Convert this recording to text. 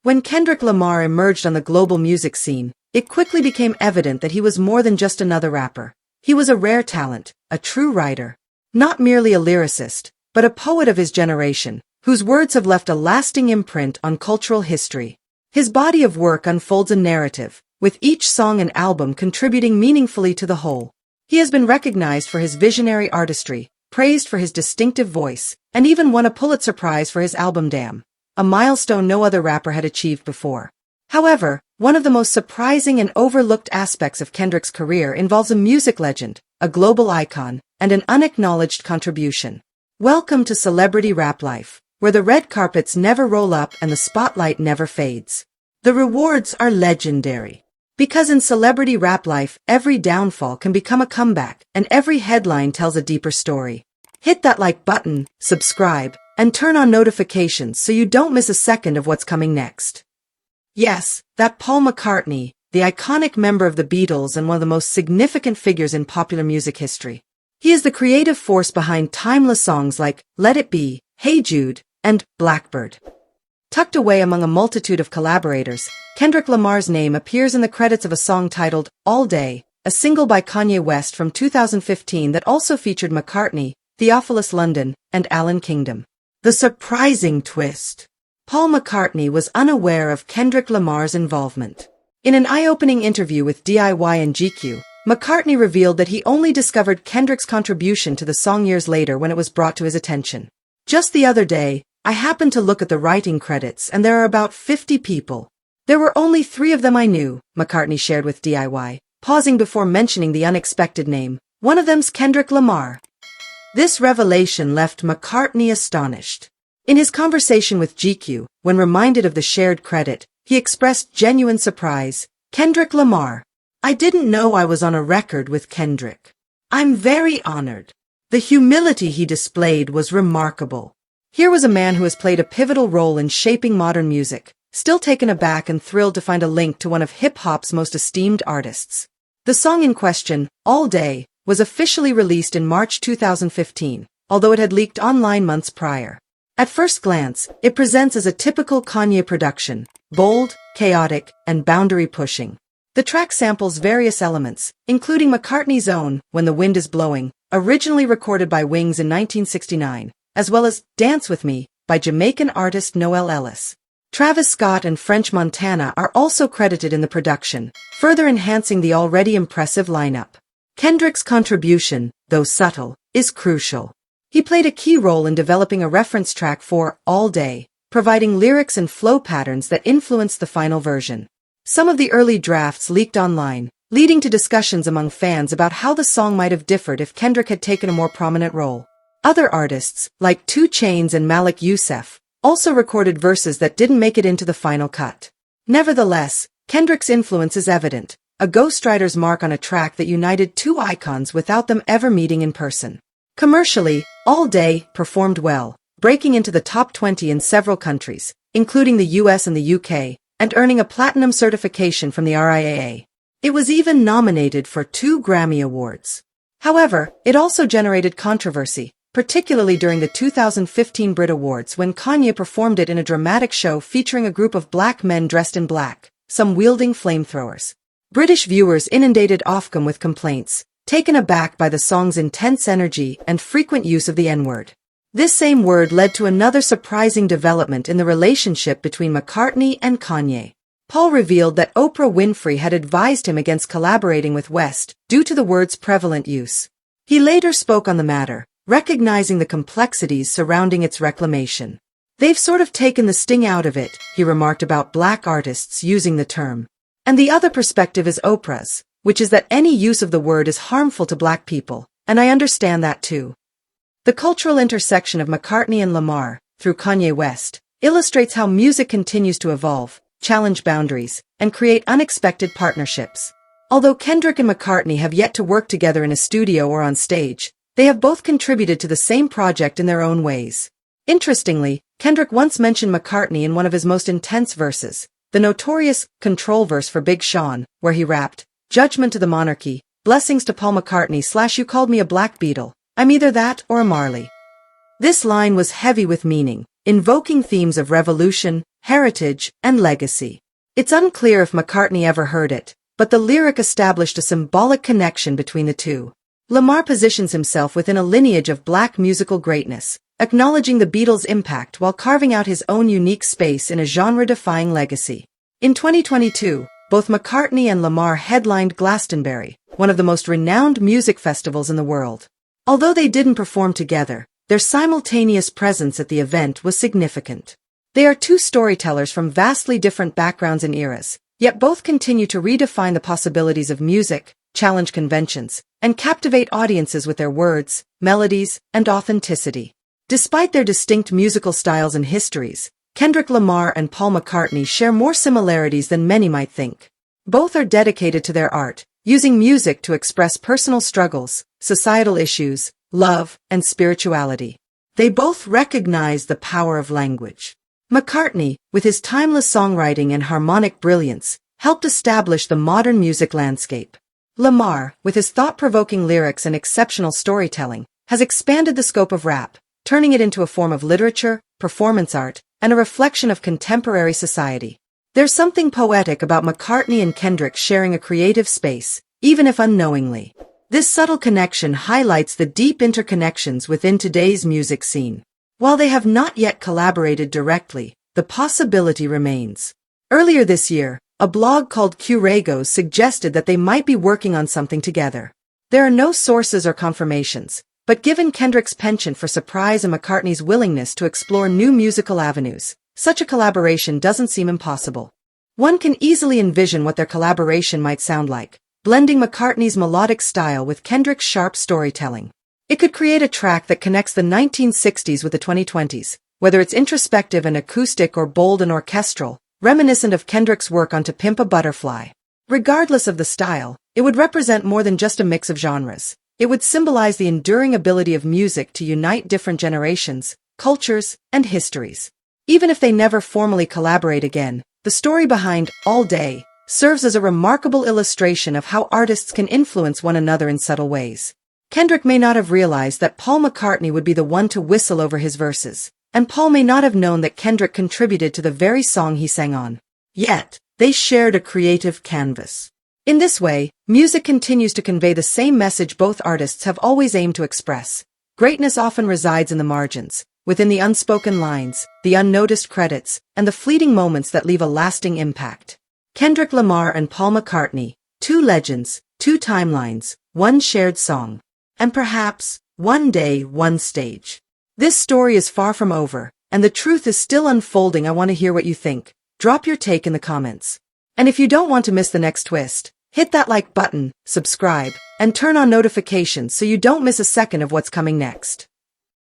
When Kendrick Lamar emerged on the global music scene, it quickly became evident that he was more than just another rapper. He was a rare talent, a true writer. Not merely a lyricist, but a poet of his generation, whose words have left a lasting imprint on cultural history. His body of work unfolds a narrative, with each song and album contributing meaningfully to the whole. He has been recognized for his visionary artistry, praised for his distinctive voice, and even won a Pulitzer Prize for his album Damn, a milestone no other rapper had achieved before. However, one of the most surprising and overlooked aspects of Kendrick's career involves a music legend, a global icon, and an unacknowledged contribution. Welcome to celebrity rap life, where the red carpets never roll up and the spotlight never fades. The rewards are legendary. Because in celebrity rap life, every downfall can become a comeback, and every headline tells a deeper story. Hit that like button, subscribe, and turn on notifications so you don't miss a second of what's coming next. Yes, that Paul McCartney, the iconic member of the Beatles and one of the most significant figures in popular music history. He is the creative force behind timeless songs like Let It Be, Hey Jude, and Blackbird. Tucked away among a multitude of collaborators, Kendrick Lamar's name appears in the credits of a song titled All Day, a single by Kanye West from 2015 that also featured McCartney, Theophilus London, and Alan Kingdom. The surprising twist. Paul McCartney was unaware of Kendrick Lamar's involvement. In an eye-opening interview with DIY and GQ, McCartney revealed that he only discovered Kendrick's contribution to the song years later when it was brought to his attention. Just the other day, I happened to look at the writing credits and there are about 50 people. There were only 3 of them I knew, McCartney shared with DIY, pausing before mentioning the unexpected name. One of them's Kendrick Lamar. This revelation left McCartney astonished. In his conversation with GQ, when reminded of the shared credit, he expressed genuine surprise. Kendrick Lamar. I didn't know I was on a record with Kendrick. I'm very honored. The humility he displayed was remarkable. Here was a man who has played a pivotal role in shaping modern music, still taken aback and thrilled to find a link to one of hip-hop's most esteemed artists. The song in question, All Day, was officially released in March 2015, although it had leaked online months prior. At first glance, it presents as a typical Kanye production, bold, chaotic, and boundary-pushing. The track samples various elements, including McCartney's own When the Wind is Blowing, originally recorded by Wings in 1969, as well as Dance With Me by Jamaican artist Noel Ellis. Travis Scott and French Montana are also credited in the production, further enhancing the already impressive lineup. Kendrick's contribution, though subtle, is crucial. He played a key role in developing a reference track for All Day, providing lyrics and flow patterns that influenced the final version. Some of the early drafts leaked online, leading to discussions among fans about how the song might have differed if Kendrick had taken a more prominent role. Other artists, like 2 Chainz and Malik Youssef, also recorded verses that didn't make it into the final cut. Nevertheless, Kendrick's influence is evident, a ghostwriter's mark on a track that united 2 icons without them ever meeting in person. Commercially, All Day performed well, breaking into the top 20 in several countries, including the US and the UK, and earning a platinum certification from the RIAA. It was even nominated for 2 Grammy Awards. However, it also generated controversy, particularly during the 2015 Brit Awards when Kanye performed it in a dramatic show featuring a group of black men dressed in black, some wielding flamethrowers. British viewers inundated Ofcom with complaints, taken aback by the song's intense energy and frequent use of the N-word. This same word led to another surprising development in the relationship between McCartney and Kanye. Paul revealed that Oprah Winfrey had advised him against collaborating with West due to the word's prevalent use. He later spoke on the matter, recognizing the complexities surrounding its reclamation. They've sort of taken the sting out of it, he remarked about black artists using the term. And the other perspective is Oprah's, which is that any use of the word is harmful to black people, and I understand that too. The cultural intersection of McCartney and Lamar, through Kanye West, illustrates how music continues to evolve, challenge boundaries, and create unexpected partnerships. Although Kendrick and McCartney have yet to work together in a studio or on stage, they have both contributed to the same project in their own ways. Interestingly, Kendrick once mentioned McCartney in one of his most intense verses, the notorious Control verse for Big Sean, where he rapped, "Judgment to the monarchy, blessings to Paul McCartney / you called me a black Beatle, I'm either that or a Marley." This line was heavy with meaning, invoking themes of revolution, heritage, and legacy. It's unclear if McCartney ever heard it, but the lyric established a symbolic connection between the two. Lamar positions himself within a lineage of black musical greatness, acknowledging the Beatles' impact while carving out his own unique space in a genre-defying legacy. In 2022, both McCartney and Lamar headlined Glastonbury, one of the most renowned music festivals in the world. Although they didn't perform together, their simultaneous presence at the event was significant. They are two storytellers from vastly different backgrounds and eras, yet both continue to redefine the possibilities of music, challenge conventions, and captivate audiences with their words, melodies, and authenticity. Despite their distinct musical styles and histories, Kendrick Lamar and Paul McCartney share more similarities than many might think. Both are dedicated to their art, using music to express personal struggles, societal issues, love, and spirituality. They both recognize the power of language. McCartney, with his timeless songwriting and harmonic brilliance, helped establish the modern music landscape. Lamar, with his thought-provoking lyrics and exceptional storytelling, has expanded the scope of rap, turning it into a form of literature, performance art, and a reflection of contemporary society. There's something poetic about McCartney and Kendrick sharing a creative space, even if unknowingly. This subtle connection highlights the deep interconnections within today's music scene. While they have not yet collaborated directly, the possibility remains. Earlier this year, a blog called Curagos suggested that they might be working on something together. There are no sources or confirmations, but given Kendrick's penchant for surprise and McCartney's willingness to explore new musical avenues, such a collaboration doesn't seem impossible. One can easily envision what their collaboration might sound like, blending McCartney's melodic style with Kendrick's sharp storytelling. It could create a track that connects the 1960s with the 2020s, whether it's introspective and acoustic or bold and orchestral, reminiscent of Kendrick's work on To Pimp a Butterfly. Regardless of the style, it would represent more than just a mix of genres. It would symbolize the enduring ability of music to unite different generations, cultures, and histories. Even if they never formally collaborate again, the story behind All Day serves as a remarkable illustration of how artists can influence one another in subtle ways. Kendrick may not have realized that Paul McCartney would be the one to whistle over his verses, and Paul may not have known that Kendrick contributed to the very song he sang on. Yet, they shared a creative canvas. In this way, music continues to convey the same message both artists have always aimed to express. Greatness often resides in the margins, within the unspoken lines, the unnoticed credits, and the fleeting moments that leave a lasting impact. Kendrick Lamar and Paul McCartney, two legends, two timelines, one shared song. And perhaps, one day, one stage. This story is far from over, and the truth is still unfolding. I want to hear what you think. Drop your take in the comments. And if you don't want to miss the next twist, hit that like button, subscribe, and turn on notifications so you don't miss a second of what's coming next.